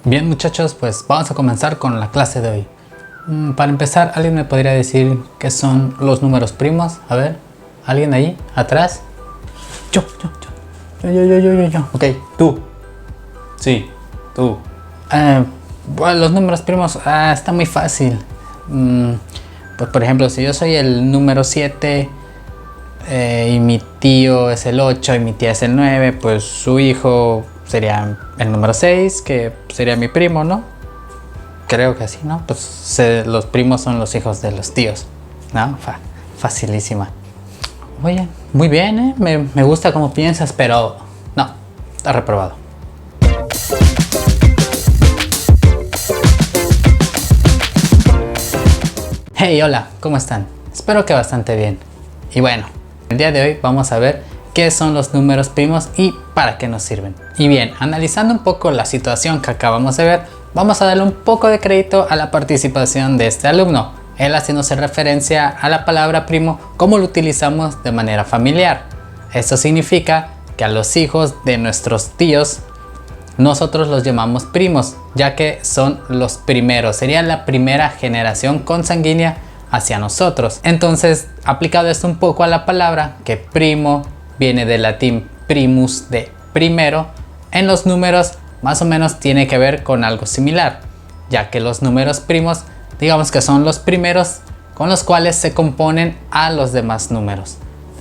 Bien muchachos, pues vamos a comenzar con la clase de hoy. Para empezar, ¿alguien me podría decir qué son los números primos? A ver, ¿alguien ahí atrás? Yo. Ok, tú. Sí, tú. Bueno, los números primos, está muy fácil. Pues por ejemplo, si yo soy el número 7 y mi tío es el 8 y mi tía es el 9, pues su hijo sería el número 6, que sería mi primo, ¿no? Creo que así, ¿no? Pues los primos son los hijos de los tíos, ¿no? Facilísima. Oye, muy bien, ¿eh? Me gusta cómo piensas, pero no, está reprobado. Hey, hola, ¿cómo están? Espero que bastante bien. Y bueno, el día de hoy vamos a ver qué son los números primos y para qué nos sirven. Y bien, analizando un poco la situación que acabamos de ver, vamos a darle un poco de crédito a la participación de este alumno, él haciéndose referencia a la palabra primo como lo utilizamos de manera familiar. Esto significa que a los hijos de nuestros tíos nosotros los llamamos primos, ya que son los primeros, sería la primera generación consanguínea hacia nosotros. Entonces, aplicado esto un poco a la palabra, que primo viene del latín primus, de primero, en los números más o menos tiene que ver con algo similar, ya que los números primos, digamos que son los primeros con los cuales se componen a los demás números.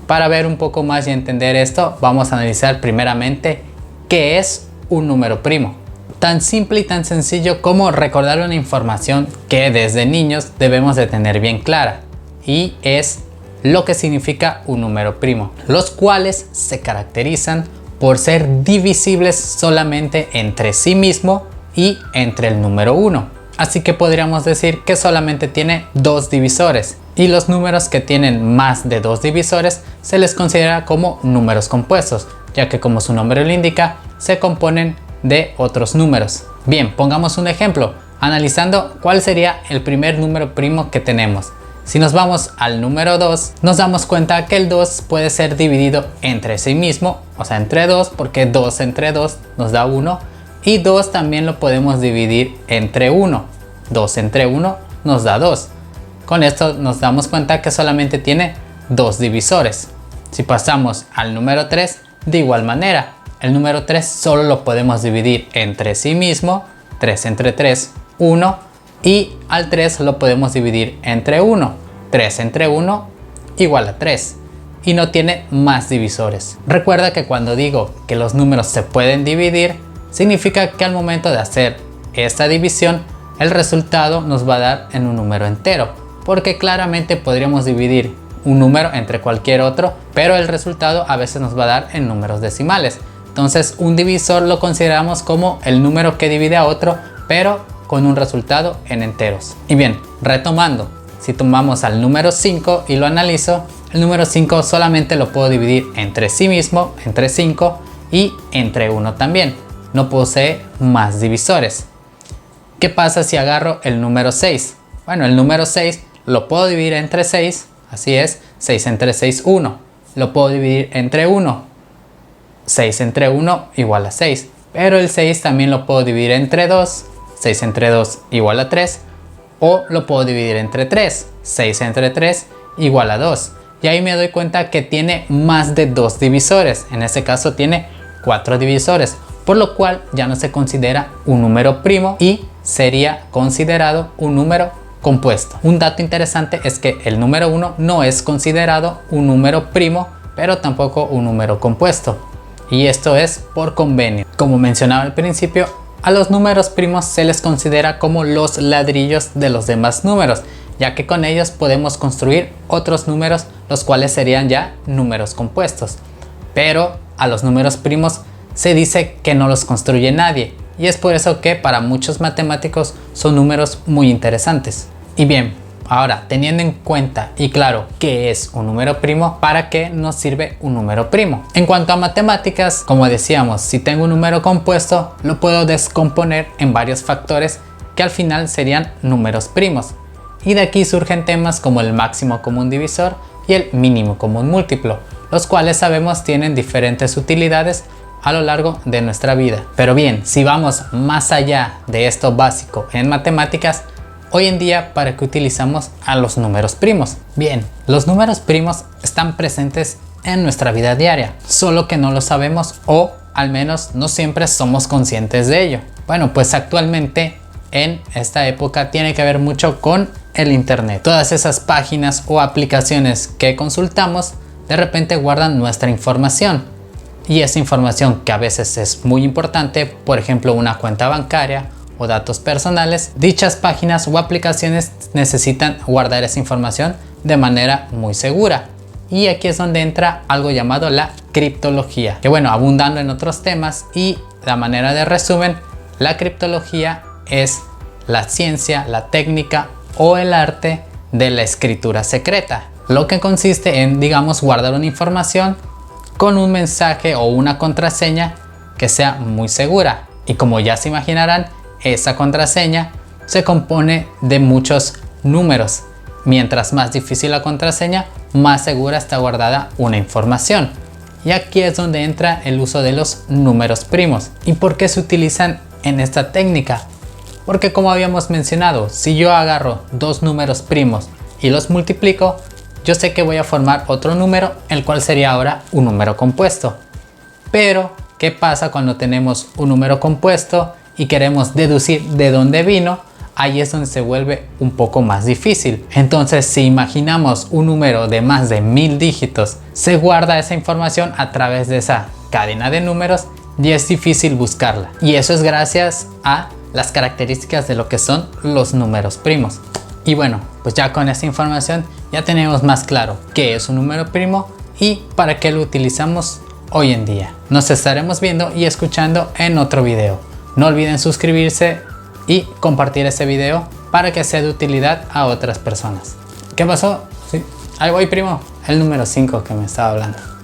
Para ver un poco más y entender esto, vamos a analizar primeramente qué es un número primo. Tan simple y tan sencillo como recordar una información que desde niños debemos de tener bien clara, y es lo que significa un número primo, los cuales se caracterizan por ser divisibles solamente entre sí mismo y entre el número 1. Así que podríamos decir que solamente tiene dos divisores, y los números que tienen más de dos divisores se les considera como números compuestos, ya que como su nombre lo indica, se componen de otros números. Bien, pongamos un ejemplo, analizando cuál sería el primer número primo que tenemos. Si nos vamos al número 2, nos damos cuenta que el 2 puede ser dividido entre sí mismo, o sea, entre 2, porque 2 entre 2 nos da 1, y 2 también lo podemos dividir entre 1. 2 entre 1 nos da 2. Con esto nos damos cuenta que solamente tiene dos divisores. Si pasamos al número 3, de igual manera, el número 3 solo lo podemos dividir entre sí mismo, 3 entre 3, 1, y al 3 lo podemos dividir entre 1, 3 entre 1 igual a 3, y no tiene más divisores. Recuerda que cuando digo que los números se pueden dividir, significa que al momento de hacer esta división, el resultado nos va a dar en un número entero, porque claramente podríamos dividir un número entre cualquier otro, pero el resultado a veces nos va a dar en números decimales. Entonces un divisor lo consideramos como el número que divide a otro, pero con un resultado en enteros. Y bien, retomando, si tomamos al número 5 y lo analizo, el número 5 solamente lo puedo dividir entre sí mismo, entre 5, y entre 1 también. No posee más divisores. ¿Qué pasa si agarro el número 6? Bueno, el número 6 lo puedo dividir entre 6, así es, 6 entre 6, 1. Lo puedo dividir entre 1, 6 entre 1 igual a 6. Pero el 6 también lo puedo dividir entre 2, 6 entre 2 igual a 3. O lo puedo dividir entre 3, 6 entre 3 igual a 2. Y ahí me doy cuenta que tiene más de dos divisores. En este caso tiene 4 divisores, por lo cual ya no se considera un número primo y sería considerado un número compuesto. Un dato interesante es que el número 1 no es considerado un número primo, pero tampoco un número compuesto. Y esto es por convenio. Como mencionaba al principio, a los números primos se les considera como los ladrillos de los demás números, ya que con ellos podemos construir otros números, los cuales serían ya números compuestos. Pero a los números primos se dice que no los construye nadie, y es por eso que para muchos matemáticos son números muy interesantes. Y bien, ahora teniendo en cuenta y claro qué es un número primo, ¿para qué nos sirve un número primo? En cuanto a matemáticas, como decíamos, si tengo un número compuesto, lo puedo descomponer en varios factores que al final serían números primos. Y de aquí surgen temas como el máximo común divisor y el mínimo común múltiplo, los cuales sabemos tienen diferentes utilidades a lo largo de nuestra vida. Pero bien, si vamos más allá de esto básico en matemáticas, hoy en día, ¿para qué utilizamos a los números primos? Bien, los números primos están presentes en nuestra vida diaria, solo que no lo sabemos o al menos no siempre somos conscientes de ello. Bueno, pues actualmente en esta época tiene que ver mucho con el internet. Todas esas páginas o aplicaciones que consultamos de repente guardan nuestra información, y esa información que a veces es muy importante, por ejemplo una cuenta bancaria o datos personales, dichas páginas o aplicaciones necesitan guardar esa información de manera muy segura. Y aquí es donde entra algo llamado la criptología, que bueno, abundando en otros temas y la manera de resumen, la criptología es la ciencia, la técnica o el arte de la escritura secreta, lo que consiste en, digamos, guardar una información con un mensaje o una contraseña que sea muy segura. Y como ya se imaginarán, esa contraseña se compone de muchos números. Mientras más difícil la contraseña, más segura está guardada una información. Y aquí es donde entra el uso de los números primos. ¿Y por qué se utilizan en esta técnica? Porque como habíamos mencionado, si yo agarro dos números primos y los multiplico, yo sé que voy a formar otro número, el cual sería ahora un número compuesto. Pero, ¿qué pasa cuando tenemos un número compuesto y queremos deducir de dónde vino? Ahí es donde se vuelve un poco más difícil. Entonces, si imaginamos un número de más de 1000 dígitos, se guarda esa información a través de esa cadena de números y es difícil buscarla. Y eso es gracias a las características de lo que son los números primos. Y bueno, pues ya con esta información ya tenemos más claro qué es un número primo y para qué lo utilizamos hoy en día. Nos estaremos viendo y escuchando en otro video. No olviden suscribirse y compartir este video para que sea de utilidad a otras personas. ¿Qué pasó? Sí. Ahí voy, primo. El número 5 que me estaba hablando.